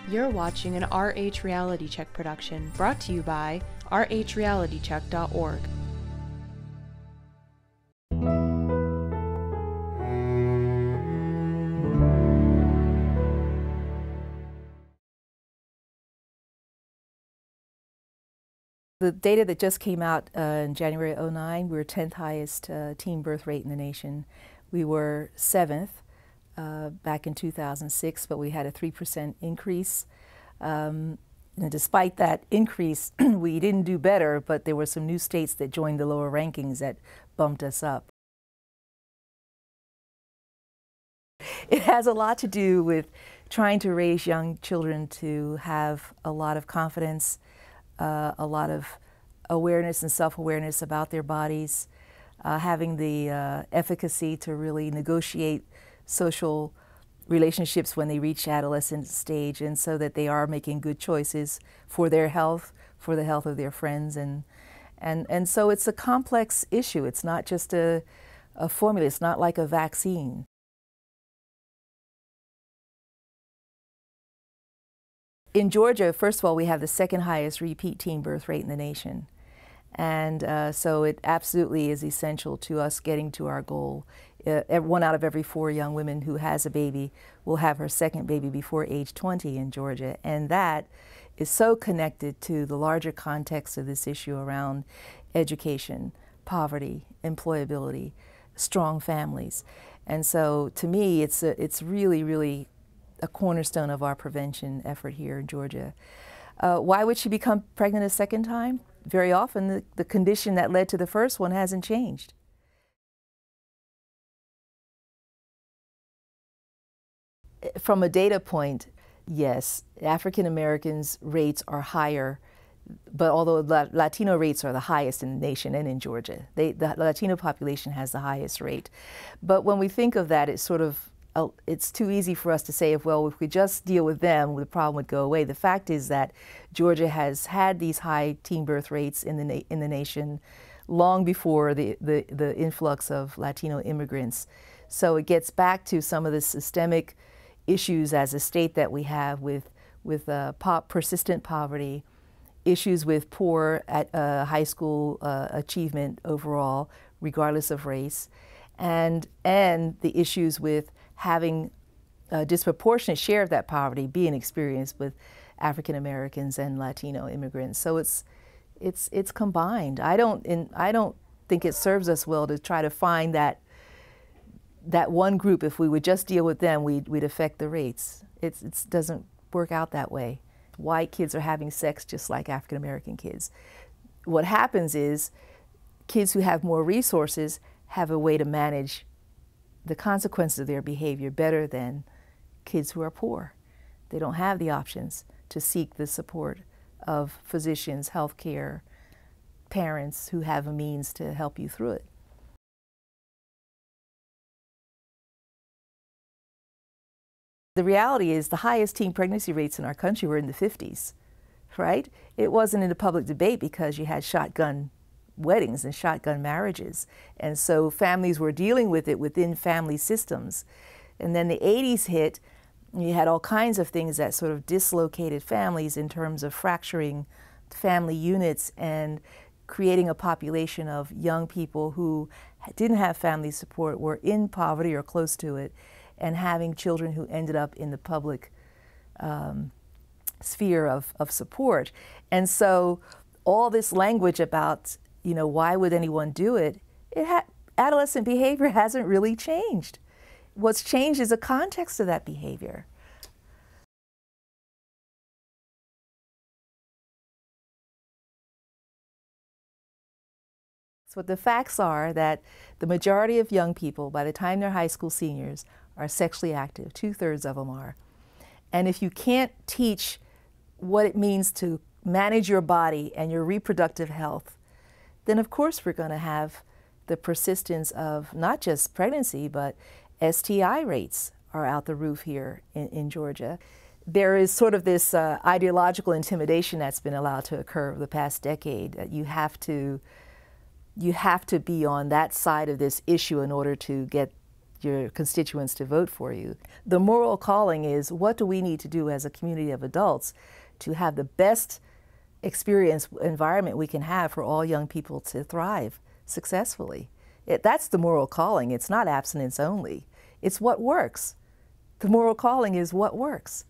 You're watching an RH Reality Check production brought to you by rhrealitycheck.org. The data that just came out in January of '09, we were 10th highest teen birth rate in the nation. We were 7th back in 2006, but we had a 3% increase. And despite that increase, we didn't do better, but there were some new states that joined the lower rankings that bumped us up. It has a lot to do with trying to raise young children to have a lot of confidence, a lot of awareness and self-awareness about their bodies, having the efficacy to really negotiate social relationships when they reach adolescent stage, and so that they are making good choices for their health, for the health of their friends, and so it's a complex issue. It's not just a formula. It's not like a vaccine. In Georgia, first of all, we have the second highest repeat teen birth rate in the nation. And so it absolutely is essential to us getting to our goal. 1 out of every 4 young women who has a baby will have her second baby before age 20 in Georgia. And that is so connected to the larger context of this issue around education, poverty, employability, strong families. And so to me, it's really, really a cornerstone of our prevention effort here in Georgia. Why would she become pregnant a second time? Very often the condition that led to the first one hasn't changed. From a data point, yes, African Americans' rates are higher, but although Latino rates are the highest in the nation and in Georgia, the Latino population has the highest rate. But when we think of that, it's sort of it's too easy for us to say, if we just deal with them, the problem would go away. The fact is that Georgia has had these high teen birth rates in the nation long before the influx of Latino immigrants. So it gets back to some of the systemic issues as a state that we have with persistent poverty, issues with poor high school achievement overall, regardless of race, and the issues with having a disproportionate share of that poverty being experienced with African Americans and Latino immigrants. So it's combined. I don't think it serves us well to try to find that one group. If we would just deal with them, we'd affect the rates. It doesn't work out that way. White kids are having sex just like African American kids. What happens is kids who have more resources have a way to manage the consequences of their behavior better than kids who are poor. They don't have the options to seek the support of physicians, healthcare, parents who have a means to help you through it. The reality is the highest teen pregnancy rates in our country were in the 50s, right? It wasn't in the public debate because you had shotgun weddings and shotgun marriages. And so families were dealing with it within family systems. And then the 80s hit, and you had all kinds of things that sort of dislocated families in terms of fracturing family units and creating a population of young people who didn't have family support, were in poverty or close to it, and having children who ended up in the public sphere of support. And so all this language about, why would anyone do it? Adolescent behavior hasn't really changed. What's changed is the context of that behavior. So the facts are that the majority of young people, by the time they're high school seniors, are sexually active. 2/3 of them are. And if you can't teach what it means to manage your body and your reproductive health, then of course we're going to have the persistence of not just pregnancy, but STI rates are out the roof here in Georgia. There is sort of this ideological intimidation that's been allowed to occur over the past decade. That you have to be on that side of this issue in order to get your constituents to vote for you. The moral calling is, what do we need to do as a community of adults to have the best experience environment we can have for all young people to thrive successfully? That's the moral calling. It's not abstinence only. It's what works. The moral calling is what works.